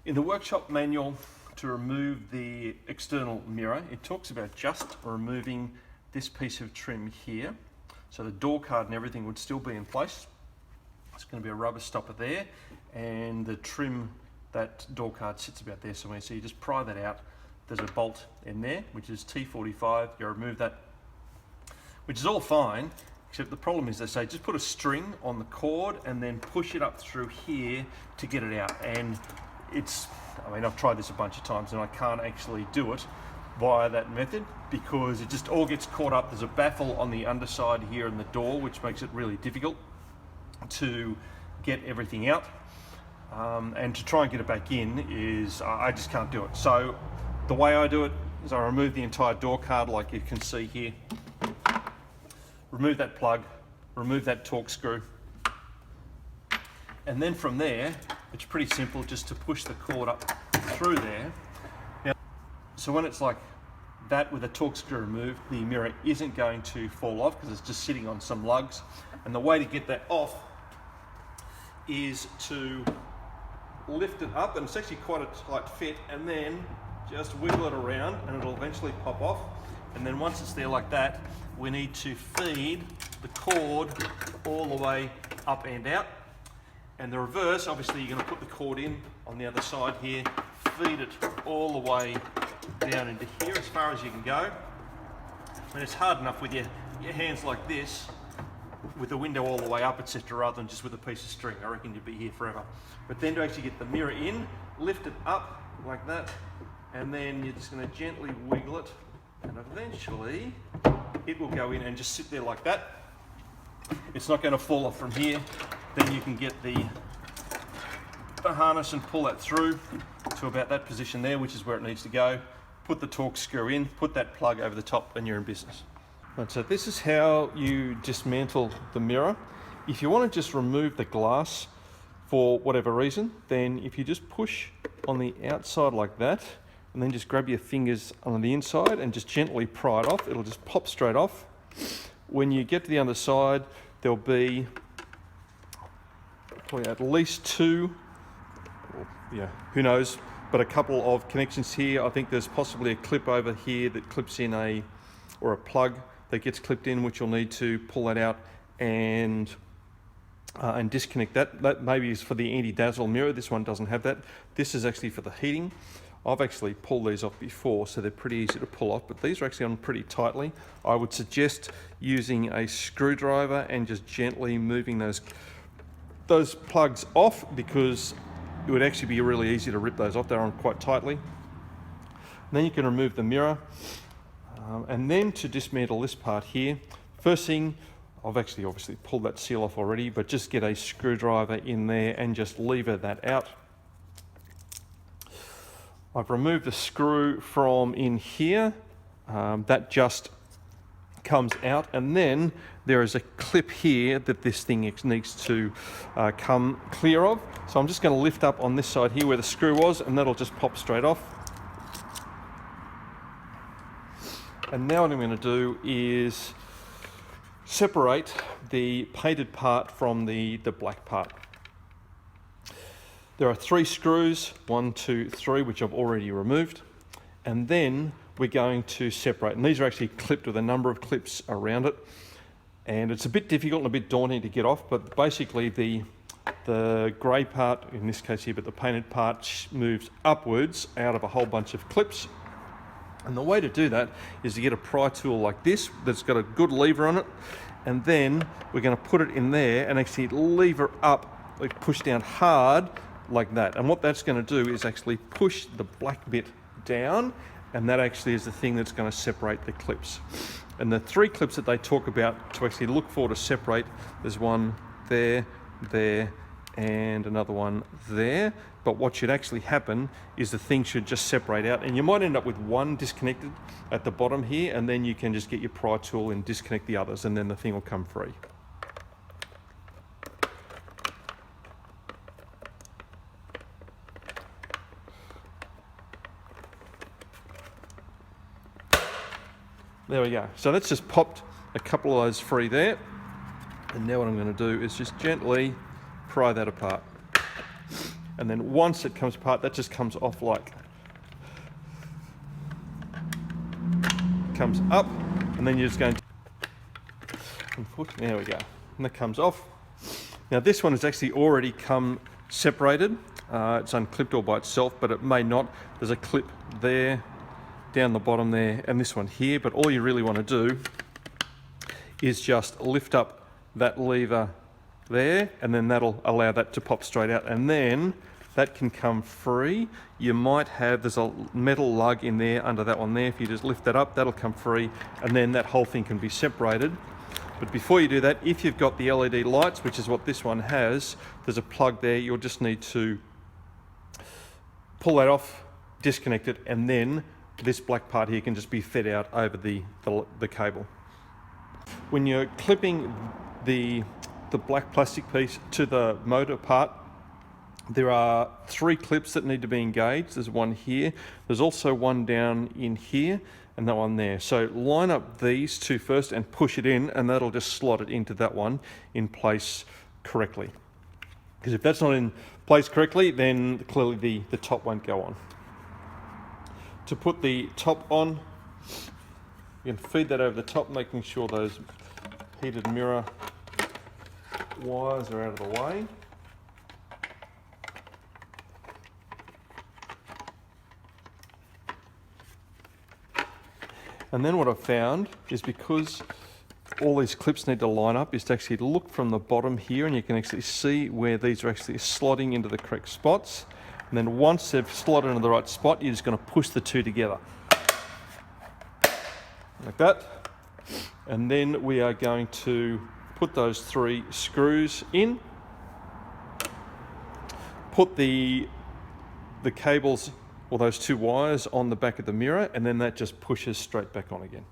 In the workshop manual to remove the external mirror, it talks about just removing this piece of trim here. So the door card and everything would still be in place. It's going to be a rubber stopper there, and the trim, that door card sits about there somewhere. So you just pry that out. There's a bolt in there, which is T45. You remove that, which is all fine, except the problem is they say just put a string on the cord and then push it up through here to get it out. And I've tried this a bunch of times and I can't actually do it via that method because it just all gets caught up. There's a baffle on the underside here in the door, which makes it really difficult to get everything out. And to try and get it back in I just can't do it. So the way I do it is I remove the entire door card like you can see here. Remove that plug, remove that Torx screw. And then from there, it's pretty simple just to push the cord up through there. Now, so when it's like that with a Torx screw removed, the mirror isn't going to fall off because it's just sitting on some lugs. And the way to get that off is to lift it up, and it's actually quite a tight fit, and then just wiggle it around and it'll eventually pop off. And then once it's there like that, we need to feed the cord all the way up and out. And the reverse, obviously you're going to put the cord in on the other side here, feed it all the way down into here as far as you can go. And it's hard enough with your hands like this, with the window all the way up, etc., rather than just with a piece of string. I reckon you'd be here forever. But then to actually get the mirror in, lift it up like that, and then you're just going to gently wiggle it, and eventually it will go in and just sit there like that. It's not going to fall off from here. Then you can get the harness and pull that through to about that position there, which is where it needs to go. Put the Torx screw in, put that plug over the top, and you're in business. Right, so this is how you dismantle the mirror. If you want to just remove the glass for whatever reason, then if you just push on the outside like that, and then just grab your fingers on the inside and just gently pry it off, it'll just pop straight off. When you get to the other side, there'll be probably at least two, who knows, but a couple of connections here. I think there's possibly a clip over here that clips in or a plug that gets clipped in, which you'll need to pull that out and disconnect that. That maybe is for the anti-dazzle mirror. This one doesn't have that. This is actually for the heating. I've actually pulled these off before, so they're pretty easy to pull off, but these are actually on pretty tightly. I would suggest using a screwdriver and just gently moving those plugs off, because it would actually be really easy to rip those off. They're on quite tightly. And then you can remove the mirror. And then to dismantle this part here, first thing, I've actually obviously pulled that seal off already, but just get a screwdriver in there and just lever that out. I've removed the screw from in here. That just comes out, and then there is a clip here that this thing needs to come clear of. So I'm just going to lift up on this side here where the screw was, and that'll just pop straight off. And now what I'm going to do is separate the painted part from the black part. There are 3 screws, 1, 2, 3, which I've already removed. And then we're going to separate. And these are actually clipped with a number of clips around it. And it's a bit difficult and a bit daunting to get off, but basically the grey part, in this case here, but the painted part moves upwards out of a whole bunch of clips. And the way to do that is to get a pry tool like this that's got a good lever on it, and then we're going to put it in there and actually lever up, like push down hard like that. And what that's going to do is actually push the black bit down, and that actually is the thing that's going to separate the clips. And the 3 clips that they talk about to actually look for to separate, there's one there, there, and another one there. But what should actually happen is the thing should just separate out, and you might end up with one disconnected at the bottom here, and then you can just get your pry tool and disconnect the others, and then the thing will come free. There we go. So that's just popped a couple of those free there. And now what I'm going to do is just gently pry that apart. And then once it comes apart, that just comes off like, comes up, and then you're just going to, there we go, and that comes off. Now this one has actually already come separated. It's unclipped all by itself, but it may not. There's a clip there, down the bottom there, and this one here, but all you really want to do is just lift up that lever there, and then that'll allow that to pop straight out, and then that can come free. You might have, there's a metal lug in there under that one there. If you just lift that up, that'll come free, and then that whole thing can be separated. But before you do that, if you've got the LED lights, which is what this one has, there's a plug there. You'll just need to pull that off, disconnect it, and then this black part here can just be fed out over the cable. When you're clipping the black plastic piece to the motor part, there are 3 clips that need to be engaged. There's one here, there's also one down in here, and that one there. So line up these 2 first and push it in, and that'll just slot it into that one in place correctly. Because if that's not in place correctly, then clearly the top won't go on. To put the top on, you can feed that over the top, making sure those heated mirror wires are out of the way. And then what I've found is, because all these clips need to line up, is to actually look from the bottom here, and you can actually see where these are actually slotting into the correct spots. And then once they've slotted into the right spot, you're just going to push the 2 together. Like that. And then we are going to put those 3 screws in. Put the cables, or those 2 wires, on the back of the mirror, and then that just pushes straight back on again.